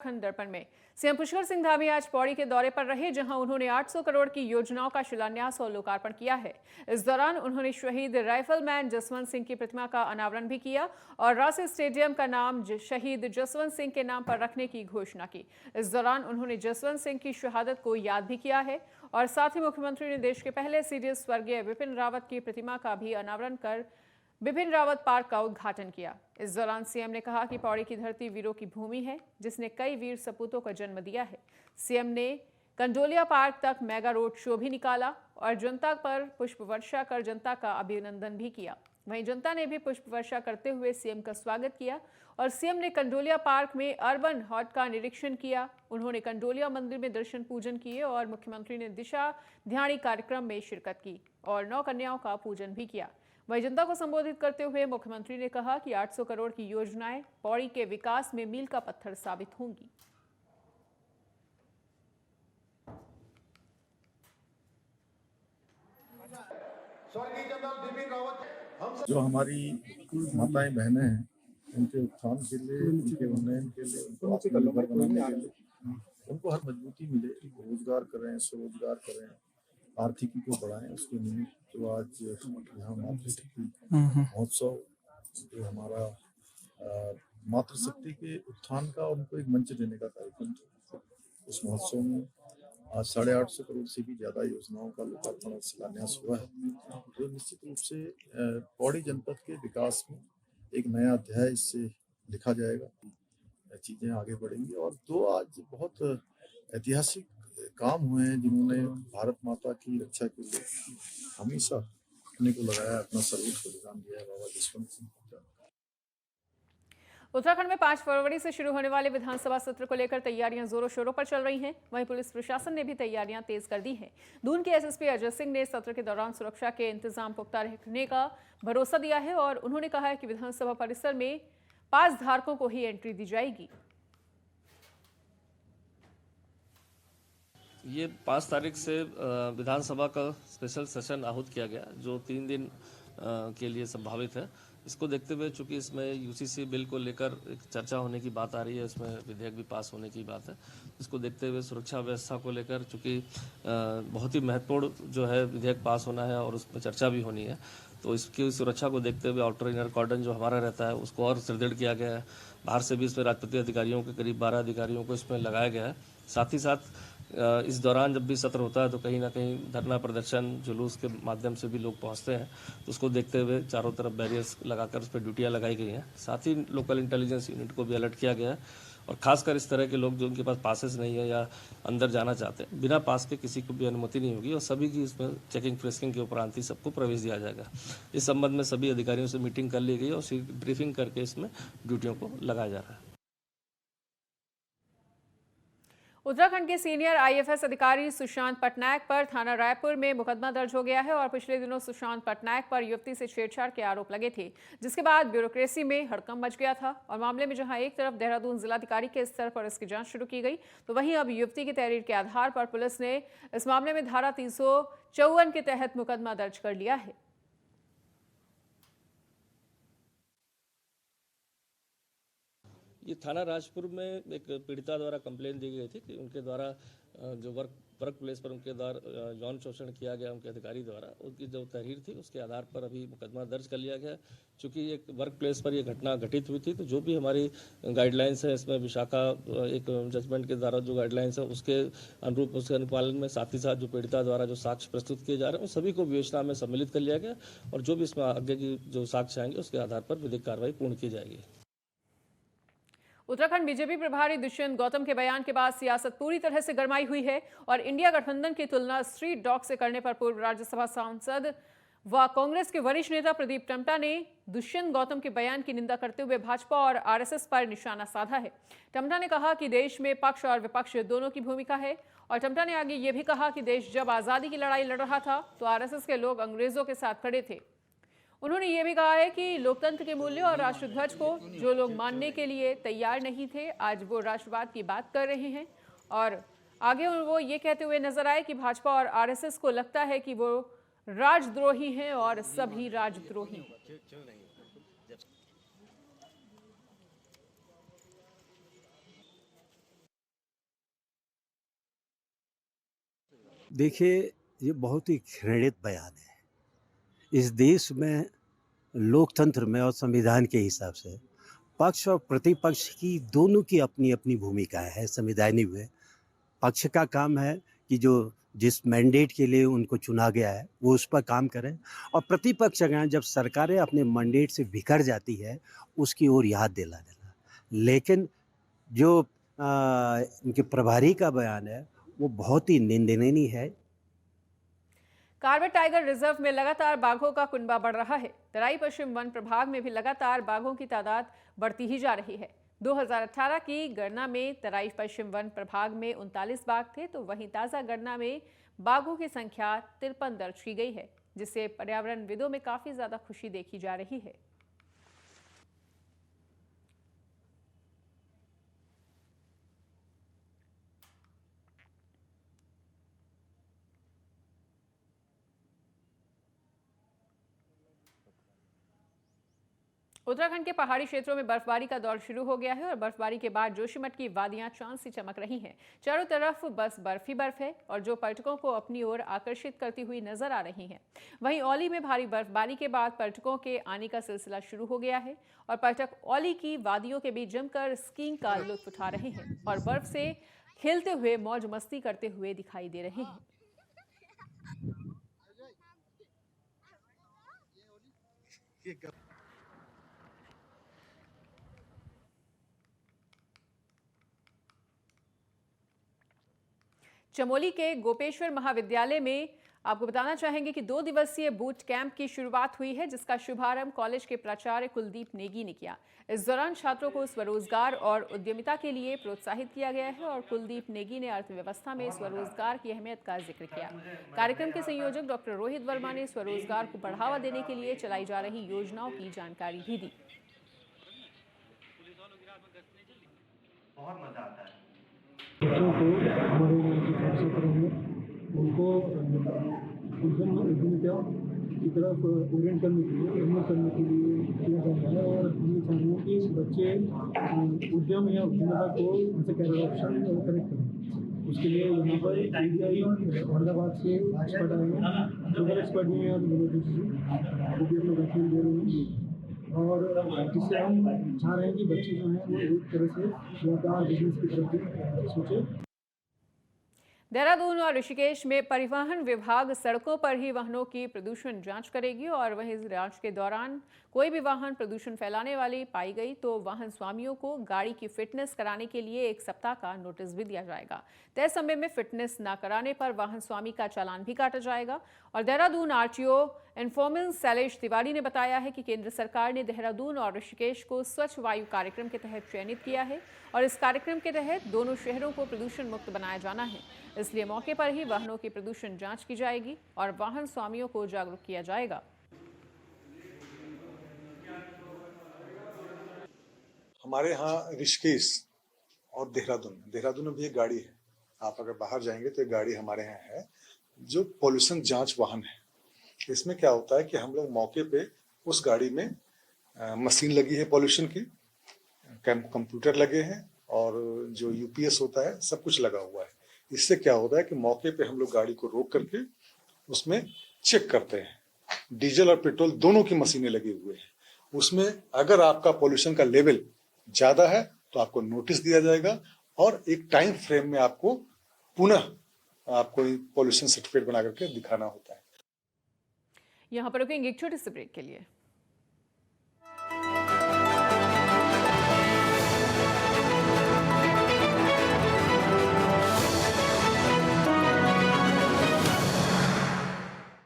उत्तराखंड दर्पण में सीएम पुष्कर सिंह धामी आज पौड़ी के दौरे पर रहे, जहां उन्होंने 800 करोड़ की योजनाओं का शिलान्यास और लोकार्पण किया है। इस दौरान उन्होंने शहीद राइफलमैन जसवंत सिंह की प्रतिमा का अनावरण भी किया और रांसी स्टेडियम का नाम शहीद जसवंत सिंह के नाम पर रखने की घोषणा की। इस दौरान उन्होंने जसवंत सिंह की शहादत को याद भी किया है और साथ ही मुख्यमंत्री ने देश के पहले सीडीएस स्वर्गीय विपिन रावत की प्रतिमा का भी अनावरण कर बिपिन रावत पार्क का उद्घाटन किया। इस दौरान सीएम ने कहा कि पौड़ी की धरती वीरों की भूमि है, जिसने कई वीर सपूतों को जन्म दिया है। सीएम ने कंडोलिया पार्क तक मेगा रोड शो भी निकाला और जनता पर पुष्प वर्षा कर जनता का अभिनंदन भी किया। वहीं जनता ने भी पुष्प वर्षा करते हुए सीएम का स्वागत किया और सीएम ने कंडोलिया पार्क में अर्बन हॉट का निरीक्षण किया। उन्होंने कंडोलिया मंदिर में दर्शन पूजन किए और मुख्यमंत्री ने दिशा ध्यानी कार्यक्रम में शिरकत की और 9 कन्याओं का पूजन भी किया। वहीं जनता को संबोधित करते हुए मुख्यमंत्री ने कहा कि 800 करोड़ की योजनाएं पौड़ी के विकास में मील का पत्थर साबित होंगी। जो हमारी माताएं बहनें हैं, उनके उत्थान के लिए, उनके उन्नयन के लिए, उनको आत्मनिर्भर बनाने के लिए उनको हर मजबूती मिले, रोजगार करें, स्वरोजगार करें, आर्थिकी को बढ़ाएं। उसके निमित्त जो आज यहाँ मातृशक्ति महोत्सव, जो हमारा मातृशक्ति के उत्थान का उनको एक मंच देने का कार्यक्रम था, उस महोत्सव में आज 850 करोड़ से भी ज्यादा योजनाओं का लोकार्पण और शिलान्यास हुआ है, जो निश्चित रूप से पौड़ी जनपद के विकास में एक नया अध्याय इससे लिखा जाएगा। चीजें आगे बढ़ेंगी और 2 आज बहुत ऐतिहासिक काम हुए हैं, जिन्होंने भारत माता की रक्षा के लिए हमेशा अपने को लगाया, अपना सर्वोच्च बलिदान दिया, बाबा जसवंत सिंह। उत्तराखंड में 5 फरवरी से शुरू होने वाले विधानसभा सत्र को लेकर तैयारियां जोरों शोरों पर चल रही हैं। वहीं पुलिस प्रशासन ने भी तैयारियां तेज कर दी हैं। दून के एसएसपी अजय सिंह ने सत्र के दौरान सुरक्षा के इंतजाम पुख्ता रखने का भरोसा दिया है और उन्होंने कहा है कि विधानसभा परिसर में पास धारकों को ही एंट्री दी जाएगी। ये 5 तारीख से विधानसभा का स्पेशल सेशन आहूत किया गया, जो 3 दिन के लिए संभावित है। इसको देखते हुए चूंकि इसमें यूसीसी बिल को लेकर एक चर्चा होने की बात आ रही है, इसमें विधेयक भी पास होने की बात है। इसको देखते हुए सुरक्षा व्यवस्था को लेकर चूंकि बहुत ही महत्वपूर्ण जो है विधेयक पास होना है और उसमें चर्चा भी होनी है, तो इसकी सुरक्षा को देखते हुए आउटर इनर कॉर्डन जो हमारा रहता है उसको और सुदृढ़ किया गया है। बाहर से भी इसमें राजपत्रित अधिकारियों के करीब 12 अधिकारियों को इसमें लगाया गया है। साथ ही साथ इस दौरान जब भी सत्र होता है तो कहीं ना कहीं धरना प्रदर्शन जुलूस के माध्यम से भी लोग पहुंचते हैं, तो उसको देखते हुए चारों तरफ बैरियर्स लगाकर उस पर ड्यूटियाँ लगाई गई हैं। साथ ही लोकल इंटेलिजेंस यूनिट को भी अलर्ट किया गया है और खासकर इस तरह के लोग जो उनके पास पासेस नहीं है या अंदर जाना चाहते हैं, बिना पास के किसी को भी अनुमति नहीं होगी और सभी की इसमें चेकिंग फ्रेस्किंग के उपरांत ही सबको प्रवेश दिया जाएगा। इस संबंध में सभी अधिकारियों से मीटिंग कर ली गई और ब्रीफिंग करके इसमें ड्यूटियों को लगाया जा रहा है। उत्तराखंड के सीनियर आईएफएस अधिकारी सुशांत पटनायक पर थाना रायपुर में मुकदमा दर्ज हो गया है और पिछले दिनों सुशांत पटनायक पर युवती से छेड़छाड़ के आरोप लगे थे, जिसके बाद ब्यूरोक्रेसी में हड़कंप मच गया था और मामले में जहां एक तरफ देहरादून जिलाधिकारी के स्तर पर इसकी जांच शुरू की गई, तो वहीं अब युवती की तहरीर के आधार पर पुलिस ने इस मामले में धारा 354 के तहत मुकदमा दर्ज कर लिया है। ये थाना राजपुर में एक पीड़िता द्वारा कंप्लेन दी गई थी कि उनके द्वारा जो वर्क प्लेस पर उनके द्वारा यौन शोषण किया गया उनके अधिकारी द्वारा, उनकी जो तहरीर थी उसके आधार पर अभी मुकदमा दर्ज कर लिया गया। चूँकि एक वर्क प्लेस पर ये घटना घटित हुई थी, तो जो भी हमारी गाइडलाइंस है इसमें विशाखा एक जजमेंट के द्वारा जो गाइडलाइंस है उसके अनुरूप उसके अनुपालन में साथ ही साथ जो पीड़िता द्वारा जो साक्ष्य प्रस्तुत किए जा रहे हैं उन सभी को विवेचना में सम्मिलित कर लिया गया और जो भी इसमें आगे की जो साक्ष्य आएंगे उसके आधार पर विधिक कार्रवाई पूर्ण की जाएगी। उत्तराखंड बीजेपी प्रभारी दुष्यंत गौतम के बयान के बाद सियासत पूरी तरह से गरमाई हुई है और इंडिया गठबंधन की तुलना स्ट्रीट डॉग से करने पर पूर्व राज्यसभा सांसद व कांग्रेस के वरिष्ठ नेता प्रदीप टम्टा ने दुष्यंत गौतम के बयान की निंदा करते हुए भाजपा और आरएसएस पर निशाना साधा है। टम्टा ने कहा कि देश में पक्ष और विपक्ष दोनों की भूमिका है और टम्टा ने आगे ये भी कहा कि देश जब आजादी की लड़ाई लड़ रहा था तो आरएसएस के लोग अंग्रेजों के साथ खड़े थे। उन्होंने ये भी कहा है कि लोकतंत्र के मूल्य और राष्ट्रध्वज को जो लोग मानने के लिए तैयार नहीं थे, आज वो राष्ट्रवाद की बात कर रहे हैं और आगे वो ये कहते हुए नजर आए कि भाजपा और आरएसएस को लगता है कि वो राजद्रोही हैं और सभी राजद्रोही। देखिए, ये बहुत ही घृणित बयान है। इस देश में लोकतंत्र में और संविधान के हिसाब से पक्ष और प्रतिपक्ष की दोनों की अपनी-अपनी भूमिका है संविधानिक में। पक्ष का काम है कि जो जिस मैंडेट के लिए उनको चुना गया है, वो उस पर काम करें और प्रतिपक्ष अगर जब सरकारें अपने मैंडेट से बिखर जाती है, उसकी ओर याद दिला देना। लेकिन जो इनके प्रभारी का बयान है, वो बहुत ही निंदनीय है। कार्बेट टाइगर रिजर्व में लगातार बाघों का कुनबा बढ़ रहा है। तराई पश्चिम वन प्रभाग में भी लगातार बाघों की तादाद बढ़ती ही जा रही है। 2018 की गणना में तराई पश्चिम वन प्रभाग में 39 बाघ थे, तो वहीं ताजा गणना में बाघों की संख्या 53 दर्ज की गई है, जिससे पर्यावरणविदों में काफी ज्यादा खुशी देखी जा रही है। उत्तराखंड के पहाड़ी क्षेत्रों में बर्फबारी का दौर शुरू हो गया है और बर्फबारी के बाद जोशीमठ की वादियां चांद सी चमक रही हैं। चारों तरफ बस बर्फ ही बर्फ है और जो पर्यटकों को अपनी ओर आकर्षित करती हुई नजर आ रही हैं। वहीं औली में भारी बर्फबारी के बाद पर्यटकों के आने का सिलसिला शुरू हो गया है और पर्यटक औली की वादियों के बीच जमकर स्कीइंग का लुत्फ उठा रहे हैं और बर्फ से खेलते हुए मौज मस्ती करते हुए दिखाई दे रहे हैं। चमोली के गोपेश्वर महाविद्यालय में आपको बताना चाहेंगे कि 2 दिवसीय बूट कैंप की शुरुआत हुई है, जिसका शुभारंभ कॉलेज के प्राचार्य कुलदीप नेगी ने किया। इस दौरान छात्रों को स्वरोजगार और उद्यमिता के लिए प्रोत्साहित किया गया है और कुलदीप नेगी ने अर्थव्यवस्था में स्वरोजगार की अहमियत का जिक्र किया। कार्यक्रम के संयोजक डॉक्टर रोहित वर्मा ने स्वरोजगार को बढ़ावा देने के लिए चलाई जा रही योजनाओं की जानकारी भी दी। बहुत मजा आता है। बच्चों को हमारे यहाँ के करेंगे उनको उद्यमिता की तरफ ओरिएंट करने के लिए प्रमोट करने के लिए किया जा रहा है और हम ये चाह रहे हैं कि बच्चे उद्यम या उद्यमिता को उनसे कैरियर ऑप्शन कनेक्ट करें। उसके लिए यहाँ पर ITI अहमदाबाद से एक्सपर्ट आए हैं, ग्लोबल एक्सपर्ट भी हैं और वैक्सीन दे रहे हैं और जिससे हम चाह रहे हैं कि बच्चे जो हैं वो एक तरह से व्यापार बिजनेस की तरफ भी सोचे। देहरादून और ऋषिकेश में परिवहन विभाग सड़कों पर ही वाहनों की प्रदूषण जांच करेगी और वहीं इस जांच के दौरान कोई भी वाहन प्रदूषण फैलाने वाली पाई गई तो वाहन स्वामियों को गाड़ी की फिटनेस कराने के लिए 1 सप्ताह का नोटिस भी दिया जाएगा। तय समय में फिटनेस न कराने पर वाहन स्वामी का चालान भी काटा जाएगा। और देहरादून RTO इन्फॉर्मेंस शैलेश तिवारी ने बताया है कि केंद्र सरकार ने देहरादून और ऋषिकेश को स्वच्छ वायु कार्यक्रम के तहत चयनित किया है और इस कार्यक्रम के तहत दोनों शहरों को प्रदूषण मुक्त बनाया जाना है। इसलिए मौके पर ही वाहनों की प्रदूषण जांच की जाएगी और वाहन स्वामियों को जागरूक किया जाएगा। हमारे यहाँ ऋषिकेश और देहरादून में भी एक गाड़ी है। आप अगर बाहर जाएंगे तो एक गाड़ी हमारे यहाँ है जो पॉल्यूशन जांच वाहन है। इसमें क्या होता है कि हम लोग मौके पे उस गाड़ी में मशीन लगी है पॉल्यूशन की, कंप्यूटर लगे हैं और जो UPS होता है सब कुछ लगा हुआ है। इससे क्या होता है कि मौके पे हम लोग गाड़ी को रोक करके उसमें चेक करते हैं। डीजल और पेट्रोल दोनों की मशीनें लगी हुई हैं। उसमें अगर आपका पॉल्यूशन का लेवल ज्यादा है तो आपको नोटिस दिया जाएगा और एक टाइम फ्रेम में आपको पुनः आपको पॉल्यूशन सर्टिफिकेट बना करके दिखाना होता है। यहाँ पर रुकेंगे एक छोटे से ब्रेक के लिए।